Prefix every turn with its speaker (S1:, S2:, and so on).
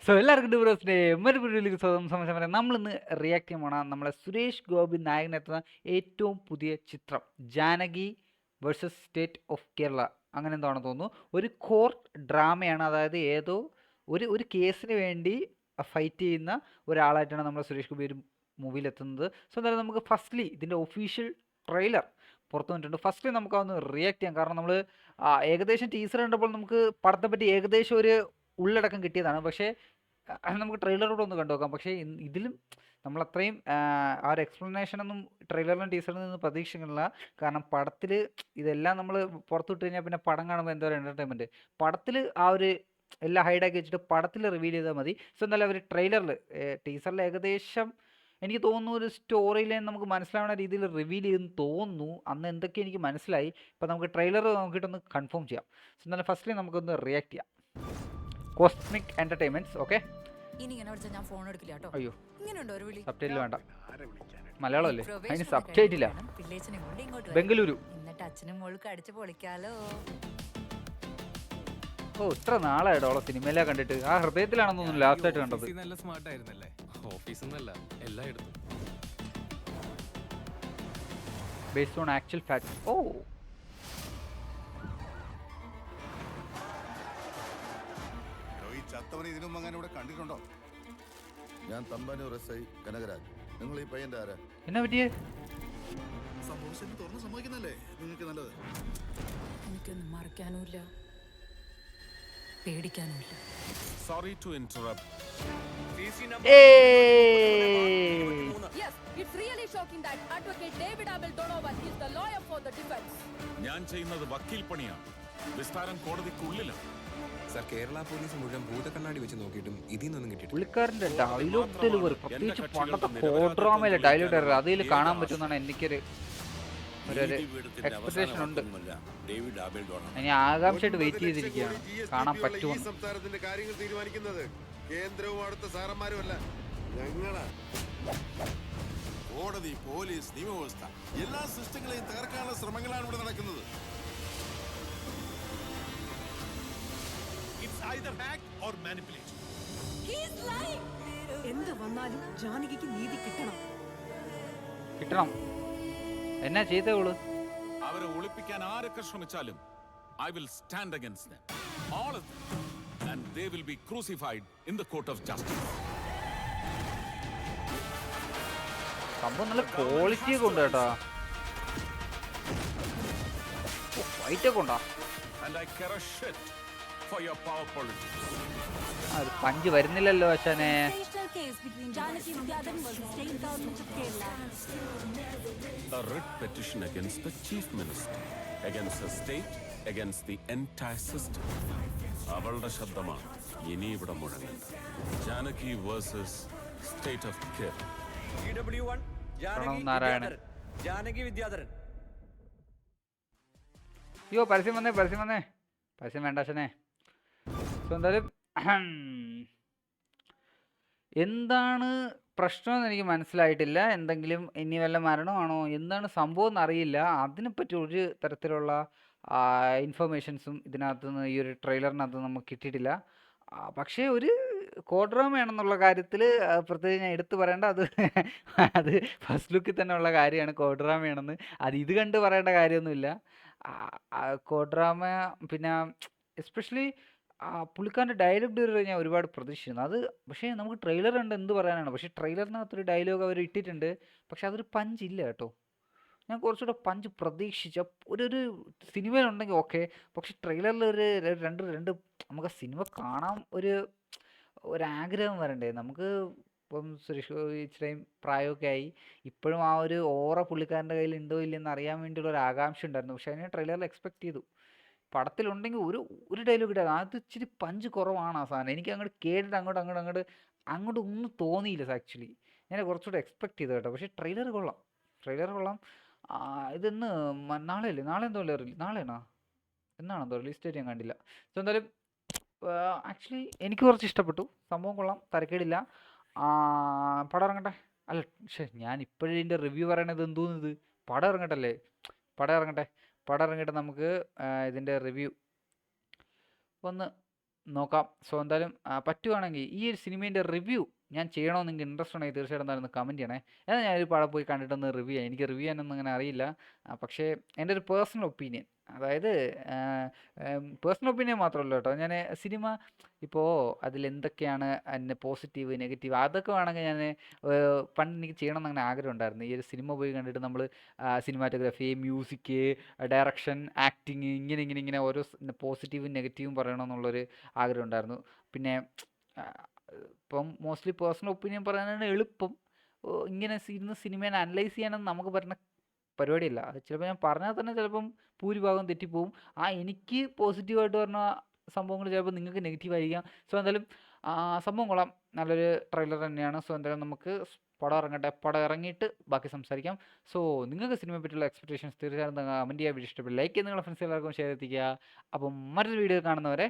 S1: So എല്ലാവർക്കും ഡിബ്രോസിന്റെ വീഡിയോയിലേക്ക് സ്വാഗതം. നമ്മളിന്ന് റിയാക്ട് ചെയ്യാൻ പോണ നമ്മളെ സുരേഷ് ഗോപി നായകനെത്തുന്ന ഏറ്റവും പുതിയ ചിത്രം Janaki versus state of Kerala, അങ്ങനെ എന്താണെന്ന് തോന്നുന്നു. ഒരു കോർട്ട് ഡ്രാമയാണ്. അതായത് ഏതോ ഒരു കേസിന് വേണ്ടി ഫൈറ്റ് ചെയ്യുന്ന ഒരാളായിട്ടാണ് നമ്മൾ സുരേഷ് ഗോപി ഒരു മൂവിയിൽ എത്തുന്നത്. സോ എന്തായാലും നമുക്ക് ഫസ്റ്റ്ലി ഇതിൻ്റെ ഒഫീഷ്യൽ ട്രെയിലർ പുറത്തു വന്നിട്ടുണ്ട്. ഫസ്റ്റ്ലി നമുക്ക് അതൊന്ന് റിയാക്ട് ചെയ്യാം. കാരണം നമ്മൾ ഏകദേശം ടീസർ കണ്ടപ്പോൾ നമുക്ക് പടത്തെ പറ്റി ഏകദേശം ഒരു ഉള്ളടക്കം കിട്ടിയതാണ്. പക്ഷേ നമുക്ക് ട്രെയിലറോടെ ഒന്ന് കണ്ടു നോക്കാം. പക്ഷേ ഇതിലും നമ്മളത്രയും ആ ഒരു എക്സ്പ്ലനേഷനൊന്നും ട്രെയിലറിലും ടീസറിൽ നിന്ന് പ്രതീക്ഷിക്കുന്നില്ല. കാരണം പടത്തിൽ ഇതെല്ലാം നമ്മൾ പുറത്തുവിട്ട് കഴിഞ്ഞാൽ പിന്നെ പടം കാണുമ്പോൾ എന്തോ ഒരു എൻ്റർടൈൻമെൻറ്റ്. പടത്തിൽ ആ ഒരു എല്ലാം ഹൈഡാക്കി വെച്ചിട്ട് പടത്തിൽ റിവീൽ ചെയ്താൽ മതി. സോ എന്നാലും അവർ ട്രെയിലറിൽ ടീസറിൽ ഏകദേശം എനിക്ക് തോന്നുന്നു ഒരു സ്റ്റോറി ലൈൻ നമുക്ക് മനസ്സിലാവുന്ന രീതിയിൽ റിവീൽ ചെയ്തെന്ന് തോന്നുന്നു. അന്ന് എന്തൊക്കെ എനിക്ക് മനസ്സിലായി. ഇപ്പോൾ നമുക്ക് ട്രെയിലർ നോക്കിയിട്ടൊന്ന് കൺഫേം ചെയ്യാം. സോ എന്നാലും ഫസ്റ്റ്ലി നമുക്കൊന്ന് റിയാക്ട് ചെയ്യാം. Cosmic entertainments. ഓക്കെ.
S2: ഇനി ഇങ്ങനെ വിളിച്ചാൽ ഞാൻ ഫോൺ എടുക്കില്ല കേട്ടോ.
S1: അയ്യോ,
S2: ഇങ്ങനെയുണ്ടോ ഒരു വിളി?
S1: സബ് ടൈറ്റിൽ വേണ്ട, മലയാളം അല്ലേ, അതിന് സബ് ടൈറ്റില്ല.
S2: പിള്ളേച്ചനെ കൊണ്ട് ഇങ്ങോട്ട്
S1: ബംഗളൂരു.
S2: എന്നിട്ട് അച്ഛനും മോൾക്ക് അടിച്ചു പൊളിക്കാലോ.
S1: ഓ, ഇത്ര നാളായിട്ടോ അവളെ സിനിമയിലാ കണ്ടിട്ട്. ആ ഹൃദയത്തിലാണെന്ന് തോന്നുന്നു ലാസ്റ്റ് ആയിട്ട് കണ്ടത്.
S3: നല്ല സ്മാർട്ട് ആയിരുന്നല്ലേ? ഓഫീസൊന്നല്ല, എല്ലായിടത്തും.
S1: Based on actual facts. ഓ,
S4: കണ്ടിട്ടുണ്ടോ? ഞാൻ തമ്പാനൂർ എസ് ഐ കനകരാജ്. നിങ്ങൾ ഈ പയ്യന്റെ ആരാ?
S1: എന്നാ പറ്റിയേ?
S4: തുറന്ന് സമ്മതിക്കുന്നല്ലേ നിങ്ങൾക്ക് നല്ലത്.
S2: എനിക്കൊന്നും മറക്കാനുമില്ല, പേടിക്കാനുമില്ല.
S5: Sorry to interrupt.
S6: Yes, it's really shocking that Advocate David Abel Donovan is the lawyer for the defense.
S5: ഞാൻ ചെയ്യുന്നത് വക്കീൽ പണിയാണ്. വിസ്താരം കോടതിക്കുള്ളിലാണ്.
S3: സർ, കേരള പോലീസ് മുഴുവൻ ഭൂതക്കണ്ണാടി വെച്ച് നോക്കിയിട്ടും ഇതിന്നൊന്നും കിട്ടിയിട്ടില്ല.
S1: പുള്ളിക്കാരൻ്റെ ഡയലോഗ് ഡെലിവറി, പ്രത്യേകിച്ച് പണ്ടത്തെ കോഡ്രാമയിലെ ഡയലോഗ് ഡെലിവറി അതിൽ കാണാൻ പറ്റുമെന്നാണ് എനിക്കൊരു എക്സ്പെക്ടേഷൻ ഉണ്ട്. ഇനി ആകാംക്ഷയായിട്ട് വെയിറ്റ് ചെയ്തിരിക്കുകയാണ് കാണാൻ പറ്റുമോ.
S7: സംസ്ഥാനത്തിന്റെ കാര്യങ്ങൾ തീരുമാനിക്കുന്നത് കേന്ദ്രവും അടുത്ത സാറന്മാരുമല്ല, ഞങ്ങളാ. കോടതി, പോലീസ്, നിയമവ്യവസ്ഥ എല്ലാ സിസ്റ്റങ്ങളെയും തകർക്കാനുള്ള ശ്രമങ്ങളാണ് ഇവിടെ നടക്കുന്നത്.
S6: എന്ത് വന്നാലും ജാനകിക്ക് നീതി കിട്ടണം.
S1: എന്നാ ചെയ്തോളൂ.
S5: അവരെ ഒളിപ്പിക്കാൻ ആരൊക്കെ ശ്രമിച്ചാലും I will stand against them, all of them, and they will be crucified in the court of justice.
S1: സംഭവം നല്ല ക്വാളിറ്റി ഒക്കെ ഉണ്ട് കേട്ടോ. ഫൈറ്റൊക്കെ ഉണ്ടോ?
S5: And I care a shit for your power politics.
S1: Punch വരുന്നില്ലല്ലോ അച്ഛനെ.
S5: A writ petition against the chief minister, against the state, against the entire system. അവളുടെ ശബ്ദമാണ് ഇനി ഇവിടെ മുഴങ്ങുന്നത്. Janaki versus state of Kerala.
S1: Narayanan.
S8: Janaki Vidyadharan.
S1: അയ്യോ, പരസ്യം വന്നേ. പരസ്യം വേണ്ട അച്ഛനെ. സോ എന്തായാലും എന്താണ് പ്രശ്നമെന്ന് എനിക്ക് മനസ്സിലായിട്ടില്ല. എന്തെങ്കിലും ഇനി വല്ല മരണമാണോ എന്താണ് സംഭവം എന്നറിയില്ല. അതിനെപ്പറ്റി ഒരു തരത്തിലുള്ള ഇൻഫർമേഷൻസും ഇതിനകത്ത് നിന്ന് ഈ ഒരു ട്രെയിലറിനകത്ത് നമുക്ക് കിട്ടിയിട്ടില്ല. പക്ഷേ ഒരു കോഡ്രാമയാണെന്നുള്ള കാര്യത്തിൽ പ്രത്യേകിച്ച് ഞാൻ എടുത്തു പറയേണ്ട അത് ഫസ്റ്റ് ലുക്കിൽ തന്നെ ഉള്ള കാര്യമാണ്. കോഡ്രാമയാണെന്ന് അത് ഇത് കണ്ട് പറയേണ്ട കാര്യമൊന്നുമില്ല. കോഡ്രാമ പിന്നെ എസ്പെഷ്യലി പുള്ളിക്കാരൻ്റെ ഡയലോഗ് ഡെലിവറി ഞാൻ ഒരുപാട് പ്രതീക്ഷിച്ചിരുന്നു. അത് പക്ഷേ നമുക്ക് ട്രെയിലർ കണ്ട് എന്ത് പറയാനാണ്. പക്ഷേ ട്രെയിലറിനകത്തൊരു ഡയലോഗ് അവർ ഇട്ടിട്ടുണ്ട്. പക്ഷെ അതൊരു പഞ്ചില്ല കേട്ടോ. ഞാൻ കുറച്ചുകൂടെ പഞ്ച് പ്രതീക്ഷിച്ച ഒരു സിനിമയിലുണ്ടെങ്കിൽ ഓക്കെ. പക്ഷെ ട്രെയിലറിൽ ഒരു രണ്ട് നമുക്ക് സിനിമ കാണാൻ ഒരാഗ്രഹം വരണ്ടേ നമുക്ക്. ഇപ്പം സുരേഷ് ഗോപി ഇച്ചിരിയും പ്രായമൊക്കെ ആയി. ഇപ്പോഴും ആ ഒരു ഓറ പുള്ളിക്കാരൻ്റെ കയ്യിൽ ഉണ്ടോ ഇല്ലെന്ന് അറിയാൻ വേണ്ടിയുള്ള ഒരു ആകാംക്ഷ ഉണ്ടായിരുന്നു. പക്ഷേ അതിനെ ട്രെയിലറിൽ എക്സ്പെക്ട് ചെയ്തു. പടത്തിലുണ്ടെങ്കിൽ ഒരു ഡയലോഗ് ഇടാം. അത് ഇച്ചിരി പഞ്ച് കുറവാണ് ആ സാധനം. എനിക്ക് അങ്ങോട്ട് കേട്ടിട്ട് അങ്ങോട്ട് ഒന്നും തോന്നിയില്ല ആക്ച്വലി. ഞാൻ കുറച്ചുകൂടെ എക്സ്പെക്ട് ചെയ്തു കേട്ടോ. പക്ഷേ ട്രെയിലർ കൊള്ളാം. ഇതെന്ന് നാളെയല്ലേ? നാളെ എന്തോ നാളെയാണോ എന്നാണെന്തോ റിലീസ് ഡേറ്റ് ഞാൻ കണ്ടില്ല. സോ എന്തായാലും ആക്ച്വലി എനിക്ക് കുറച്ച് ഇഷ്ടപ്പെട്ടു. സംഭവം കൊള്ളാം, തരക്കേടില്ല. പടം ഇറങ്ങട്ടെ. അല്ല ഞാൻ ഇപ്പോഴും ഇതിൻ്റെ റിവ്യൂ പറയണത് എന്തോന്നിത്. പടം ഇറങ്ങട്ടെ. പടം ഇറങ്ങിയിട്ട് നമുക്ക് ഇതിൻ്റെ റിവ്യൂ ഒന്ന് നോക്കാം. സോ എന്തായാലും പറ്റുവാണെങ്കിൽ ഈ ഒരു സിനിമേൻ്റെ റിവ്യൂ ഞാൻ ചെയ്യണമെന്ന് നിങ്ങൾക്ക് ഇൻട്രസ്റ്റ് ഉണ്ടെങ്കിൽ തീർച്ചയായിട്ടും എന്തായാലും കമൻറ്റ് ചെയ്യണേ. എന്നാൽ ഞാനൊരു പടം പോയി കണ്ടിട്ടൊന്ന് റിവ്യൂ ചെയ്യാം. എനിക്ക് റിവ്യൂ ചെയ്യാനൊന്നും അങ്ങനെ അറിയില്ല. പക്ഷേ എൻ്റെ ഒരു പേഴ്സണൽ ഒപ്പീനിയൻ, അതായത് പേഴ്സണൽ ഒപ്പീനിയൻ മാത്രമല്ല കേട്ടോ, ഞാൻ സിനിമ ഇപ്പോൾ അതിലെന്തൊക്കെയാണ് അതിൻ്റെ പോസിറ്റീവ് നെഗറ്റീവ് അതൊക്കെ വേണമെങ്കിൽ ഞാൻ പണ്ട് എനിക്ക് ചെയ്യണം എന്ന് അങ്ങനെ ആഗ്രഹം ഉണ്ടായിരുന്നു. ഈ ഒരു സിനിമ പോയി കണ്ടിട്ട് നമ്മൾ സിനിമാറ്റോഗ്രാഫി, മ്യൂസിക്, ഡയറക്ഷൻ, ആക്ടിങ് ഇങ്ങനെ ഓരോ പോസിറ്റീവും നെഗറ്റീവും പറയണമെന്നുള്ളൊരു ആഗ്രഹം ഉണ്ടായിരുന്നു. പിന്നെ ഇപ്പം മോസ്റ്റ്ലി പേഴ്സണൽ ഒപ്പീനിയൻ പറയാനാണ് എളുപ്പം. ഇങ്ങനെ ഇരുന്ന് സിനിമേനെ അനലൈസ് ചെയ്യാനൊന്നും നമുക്ക് പറ്റുന്ന പരിപാടിയല്ല. അത് ചിലപ്പോൾ ഞാൻ പറഞ്ഞാൽ തന്നെ ചിലപ്പം ഭൂരിഭാഗം തെറ്റിപ്പോവും. എനിക്ക് പോസിറ്റീവായിട്ട് പറഞ്ഞ സംഭവങ്ങൾ ചിലപ്പോൾ നിങ്ങൾക്ക് നെഗറ്റീവ് ആയിരിക്കാം. സോ എന്തായാലും സംഭവം കൊള്ളാം, നല്ലൊരു ട്രെയിലർ തന്നെയാണ്. സോ എന്തായാലും നമുക്ക് പടം ഇറങ്ങട്ടെ, പടം ഇറങ്ങിയിട്ട് ബാക്കി സംസാരിക്കാം. സോ നിങ്ങൾക്ക് സിനിമയെ പറ്റിയുള്ള എക്സ്പെക്ടേഷൻസ് തീർച്ചയായും കമൻറ്റ് ചെയ്യാൻ വേണ്ടി ഇഷ്ടപ്പെടും. ലൈക്ക് ചെയ്ത് നിങ്ങളുടെ ഫ്രണ്ട്സ് എല്ലാവർക്കും ഷെയർ എത്തിക്കുക. അപ്പം മറ്റൊരു വീഡിയോ കാണുന്നവരെ